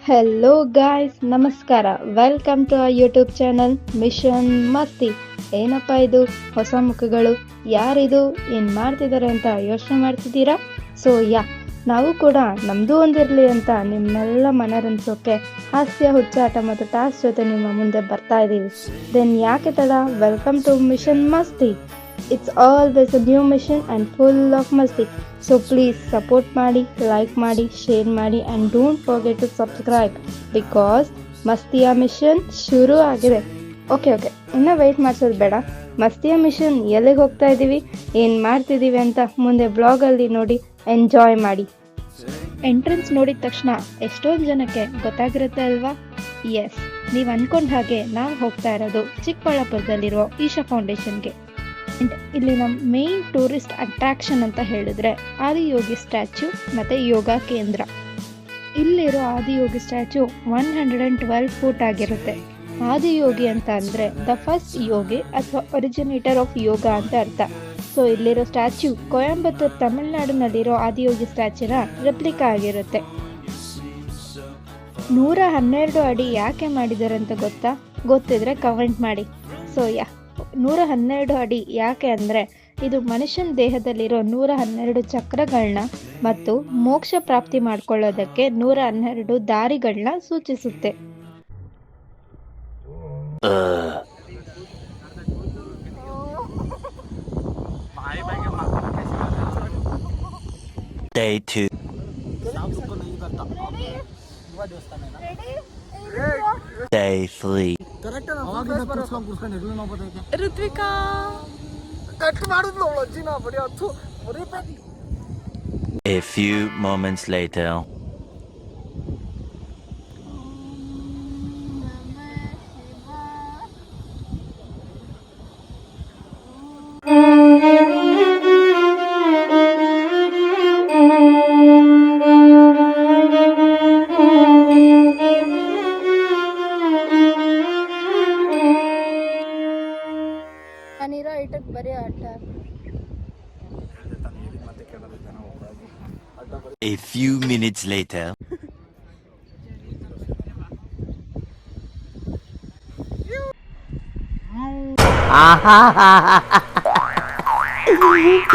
Hello guys, ನಮಸ್ಕಾರ. Welcome to our YouTube channel Mission Masti. ಏನಪ್ಪ ಇದು ಹೊಸ ಮುಖಗಳು, ಯಾರಿದು, ಏನು ಮಾಡ್ತಿದ್ದಾರೆ ಅಂತ ಯೋಚನೆ ಮಾಡ್ತಿದ್ದೀರಾ? ಸೊ ನಾವು ಕೂಡ ನಮ್ಮದು ಒಂದಿರಲಿ ಅಂತ ನಿಮ್ಮೆಲ್ಲ ಮನರಂಜಿಸೋಕೆ ಹಾಸ್ಯ, ಹುಚ್ಚಾಟ ಮತ್ತು ಟಾಸ್ಕ್ ಜೊತೆ ನಿಮ್ಮ ಮುಂದೆ ಬರ್ತಾ ಇದ್ದೀವಿ. ದೆನ್ ಯಾಕೆ ತಡ, ವೆಲ್ಕಮ್ ಟು ಮಿಷನ್ ಮಸ್ತಿ. It's always a new mission and full of masti. So please support ಮಾಡಿ, ಲೈಕ್ ಮಾಡಿ, ಶೇರ್ ಮಾಡಿ and don't forget to subscribe because ಮಸ್ತಿಯ ಮಿಷನ್ ಶುರು ಆಗಿದೆ. ಓಕೆ ಇನ್ನು ವೆಯ್ಟ್ ಮಾಡಿಸೋದು ಬೇಡ. ಮಸ್ತಿಯ ಮಿಷನ್ ಎಲ್ಲಿಗೆ ಹೋಗ್ತಾ ಇದ್ದೀವಿ, ಏನು ಮಾಡ್ತಿದ್ದೀವಿ ಅಂತ ಮುಂದೆ ಬ್ಲಾಗಲ್ಲಿ ನೋಡಿ ಎಂಜಾಯ್ ಮಾಡಿ. ಎಂಟ್ರೆನ್ಸ್ ನೋಡಿದ ತಕ್ಷಣ ಎಷ್ಟೊಂದು ಜನಕ್ಕೆ ಗೊತ್ತಾಗಿರುತ್ತೆ ಅಲ್ವಾ? ಎಸ್, ನೀವು ಅಂದ್ಕೊಂಡ ಹಾಗೆ ನಾವು ಹೋಗ್ತಾ ಇರೋದು ಚಿಕ್ಕಬಳ್ಳಾಪುರದಲ್ಲಿರೋ ಈಶಾ ಫೌಂಡೇಶನ್ಗೆ. ಇಲ್ಲಿ ನಮ್ಮ ಮೇನ್ ಟೂರಿಸ್ಟ್ ಅಟ್ರಾಕ್ಷನ್ ಅಂತ ಹೇಳಿದ್ರೆ ಆದಿಯೋಗಿ ಸ್ಟ್ಯಾಚ್ಯೂ ಮತ್ತು ಯೋಗ ಕೇಂದ್ರ. ಇಲ್ಲಿರೋ ಆದಿಯೋಗಿ ಸ್ಟ್ಯಾಚ್ಯೂ 112 ಫೂಟ್ ಆಗಿರುತ್ತೆ. ಆದಿಯೋಗಿ ಅಂತ ಅಂದರೆ ದ ಫಸ್ಟ್ ಯೋಗಿ ಅಥವಾ ಒರಿಜಿನೇಟರ್ ಆಫ್ ಯೋಗ ಅಂತ ಅರ್ಥ. ಸೊ ಇಲ್ಲಿರೋ ಸ್ಟ್ಯಾಚ್ಯೂ ಕೊಯಂಬತ್ತೂರು ತಮಿಳುನಾಡಿನಲ್ಲಿರೋ ಆದಿಯೋಗಿ ಸ್ಟ್ಯಾಚ್ಯೂನ ರೆಪ್ಲಿಕಾ ಆಗಿರುತ್ತೆ. 112 ಅಡಿ ಯಾಕೆ ಮಾಡಿದ್ದಾರೆ ಅಂತ ಗೊತ್ತಿದ್ರೆ ಕಮೆಂಟ್ ಮಾಡಿ. ಸೊ 112 ಅಡಿ ಯಾಕೆ ಅಂದರೆ ಇದು ಮನುಷ್ಯನ ದೇಹದಲ್ಲಿರೋ 112 ಚಕ್ರಗಳನ್ನ ಮತ್ತು ಮೋಕ್ಷ ಪ್ರಾಪ್ತಿ ಮಾಡ್ಕೊಳ್ಳೋದಕ್ಕೆ 112 ದಾರಿಗಳನ್ನ ಸೂಚಿಸುತ್ತೆ. Day 3. Ritvika A few moments later. ನಾನಿರೋ ಐಟಕ್ಕೆ ಬರೀ ಆಟ. A few minutes later.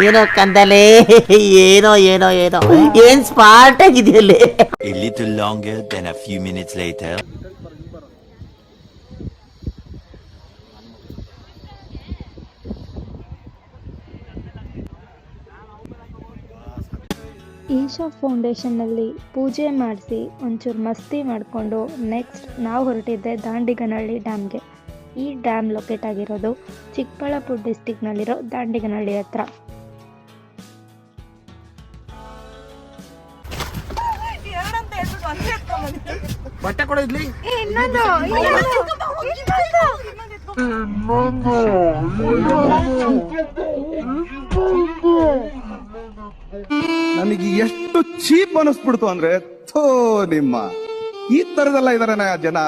ಏನೋ ಕಂದಲೆ, ಏನೋ ಏನ್ ಸ್ಪಾಟ್ ಆಗಿದೆಯಲ್ಲ. A little longer than a few minutes later. Isha ಫೌಂಡೇಶನ್ನಲ್ಲಿ ಪೂಜೆ ಮಾಡಿಸಿ ಒಂಚೂರು ಮಸ್ತಿ ಮಾಡಿಕೊಂಡು ನೆಕ್ಸ್ಟ್ ನಾವು ಹೊರಟಿದ್ದೆ ದಾಂಡಿಗನಹಳ್ಳಿ ಡ್ಯಾಮ್ಗೆ. ಈ ಡ್ಯಾಮ್ ಲೊಕೇಟ್ ಆಗಿರೋದು ಚಿಕ್ಕಬಳ್ಳಾಪುರ ಡಿಸ್ಟಿಕ್ನಲ್ಲಿರೋ ದಾಂಡಿಗನಹಳ್ಳಿ ಹತ್ರ. ಬಟ್ಟೆ ಕೊಡ ಇಡ್ಲಿ. ನನಗೆ ಎಷ್ಟು ಚೀಪ್ ಅನಿಸ್ಬಿಡ್ತು ಅಂದ್ರೆ, ಥೋ ನಿಮ್ಮ ಈ ತರದೆಲ್ಲ ಇದಾರೆ ಜನ.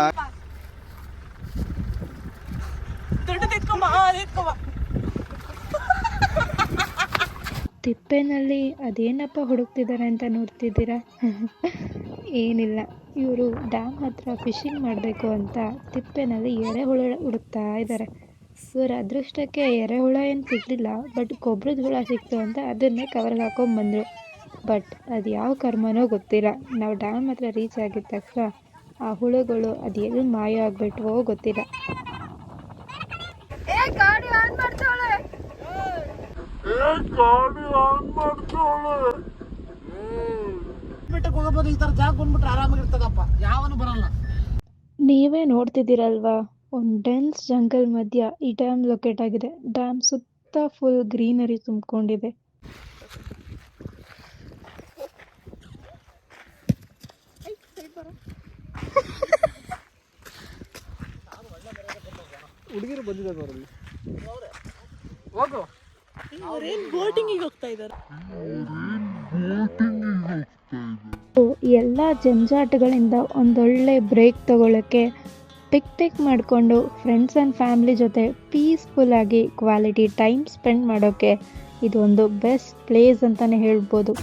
ತಿಪ್ಪೆನಲ್ಲಿ ಅದೇನಪ್ಪ ಹುಡುಕ್ತಿದ್ದಾರೆ ಅಂತ ನೋಡ್ತಿದ್ದೀರಾ? ಏನಿಲ್ಲ, ಇವರು ಡ್ಯಾಮ್ ಹತ್ರ ಫಿಶಿಂಗ್ ಮಾಡಬೇಕು ಅಂತ ತಿಪ್ಪೆನಲ್ಲಿ ಎರೆಹುಳ ಹುಡುಕ್ತಾ ಇದ್ದಾರೆ. ಇವರ ಅದೃಷ್ಟಕ್ಕೆ ಎರೆಹುಳ ಏನು ಸಿಗಲಿಲ್ಲ, ಬಟ್ ಗೊಬ್ಬರದ ಹುಳ ಸಿಕ್ತು ಅಂತ ಅದನ್ನೇ ಕವರ್ಗೆ ಹಾಕೊಂಡ್ಬಂದರು. ಬಟ್ ಅದು ಯಾವ ಕರ್ಮನೋ ಗೊತ್ತಿಲ್ಲ. ನಾವು ಡ್ಯಾಮ್ ಹತ್ರ ರೀಚ್ ಆಗಿದ ತಕ್ಷಣ ಆ ಹುಳುಗಳು ಅದು ಎಲ್ಲಿ ಮಾಯ ಆಗಿಬಿಟ್ವೋ ಗೊತ್ತಿಲ್ಲ. ಈ ತರ ಜಾಗ ಬಂದ್ಬಿಟ್ರೆ ಆರಾಮಾಗಿರ್ತದಪ್ಪ, ಯಾವನು ಬರಲ್ಲ. ನೀವೇ ನೋಡ್ತಿದ್ದೀರಲ್ವಾ, ಒಂದು ಡೆನ್ಸ್ ಜಂಗಲ್ ಮಧ್ಯ ಈ ಡ್ಯಾಮ್ ಲೊಕೇಟ್ ಆಗಿದೆ. ಡ್ಯಾಮ್ ಸುತ್ತ ಫುಲ್ ಗ್ರೀನರಿ ತುಂಬಿಕೊಂಡಿದೆ. ಹುಡುಗಿರು ಬಂದಿದ್ದಾರೆ ಅವರಲ್ಲಿ. ಹೋಗು, ಬೋಟಿಂಗಿಗೆ ಹೋಗ್ತಾ ಇದ್ದಾರೆ. ಎಲ್ಲ ಜಂಜಾಟಗಳಿಂದ ಒಂದೊಳ್ಳೆ ಬ್ರೇಕ್ ತಗೊಳ್ಳೋಕ್ಕೆ ಪಿಕ್ ಮಾಡಿಕೊಂಡು ಫ್ರೆಂಡ್ಸ್ ಆ್ಯಂಡ್ ಫ್ಯಾಮಿಲಿ ಜೊತೆ ಪೀಸ್ಫುಲ್ಲಾಗಿ ಕ್ವಾಲಿಟಿ ಟೈಮ್ ಸ್ಪೆಂಡ್ ಮಾಡೋಕ್ಕೆ ಇದು ಒಂದು ಬೆಸ್ಟ್ ಪ್ಲೇಸ್ ಅಂತಲೇ ಹೇಳ್ಬೋದು.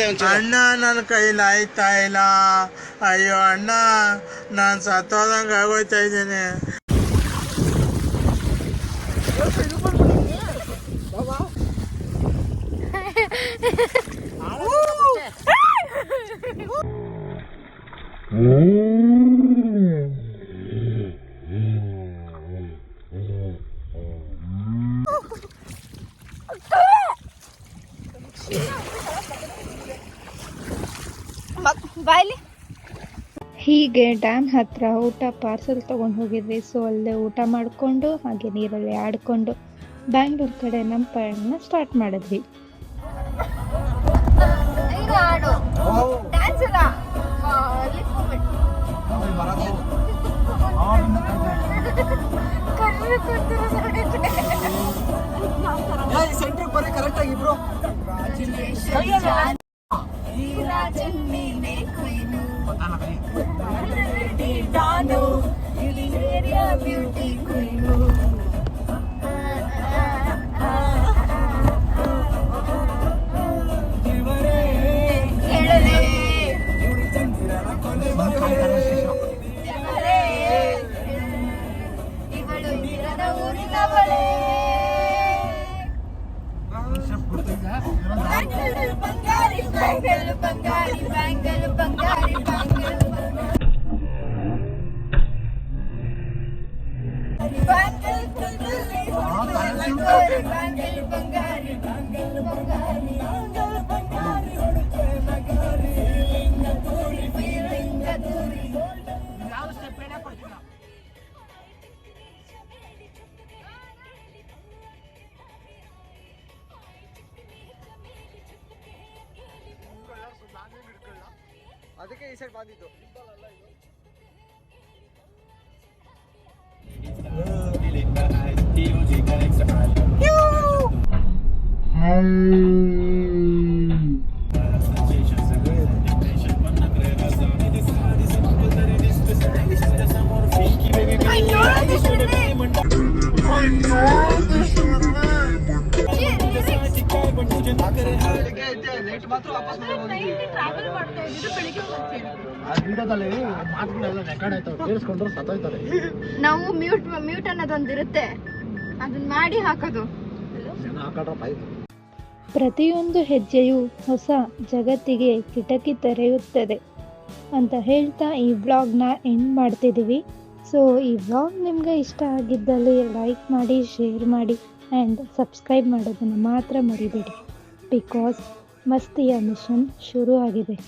ಅಣ್ಣ ನನ್ನ ಕೈಲಿ ಆಯ್ತಾ ಇಲ್ಲ. ಅಯ್ಯೋ ಅಣ್ಣ, ನಾನು ಸತ್ತೋದಂಗೆ ಆಗೋಯ್ತಾ ಇದ್ದೇನೆ. ಹೀಗೆ ಡ್ಯಾಮ್ ಹತ್ರ ಊಟ ಪಾರ್ಸೆಲ್ ತೊಗೊಂಡು ಹೋಗಿದ್ವಿ. ಸೊ ಅಲ್ಲೇ ಊಟ ಮಾಡಿಕೊಂಡು ಹಾಗೆ ನೀರಲ್ಲಿ ಆಡಿಕೊಂಡು ಬ್ಯಾಂಗ್ಳೂರ್ ಕಡೆ ನಮ್ಮ ಪಯಣ ಸ್ಟಾರ್ಟ್ ಮಾಡಿದ್ವಿ. ಸೆಂಟ್ರಿಗೆ ಬರೀ ಕರೆಕ್ಟ್ ಆಗಿ ಬ್ರೋ. ಅದಕ್ಕೆ ಈ ಸೈಡ್ ಬಂದಿದ್ದು. ನಾವು ಮ್ಯೂಟ್ ಅನ್ನೋದೊಂದಿರುತ್ತೆ, ಅದನ್ನ ಮಾಡಿ ಹಾಕೋದು. ಪ್ರತಿಯೊಂದು ಹೆಜ್ಜೆಯು ಹೊಸ ಜಗತ್ತಿಗೆ ಕಿಟಕಿ ತೆರೆಯುತ್ತದೆ ಅಂತ ಹೇಳ್ತಾ ಈ ವ್ಲಾಗ್ನ ಎಂಡ್ ಮಾಡ್ತಿದ್ದೀವಿ. ಸೊ ಈ ವ್ಲಾಗ್ ನಿಮ್ಗೆ ಇಷ್ಟ ಆಗಿದ್ದಲ್ಲಿ ಲೈಕ್ ಮಾಡಿ, ಶೇರ್ ಮಾಡಿ ಆ್ಯಂಡ್ ಸಬ್ಸ್ಕ್ರೈಬ್ ಮಾಡೋದನ್ನು ಮಾತ್ರ ಮರಿಬೇಡಿ. ಬಿಕಾಸ್ ಮಸ್ತಿಯ ಮಿಷನ್ ಶುರು ಆಗಿದೆ.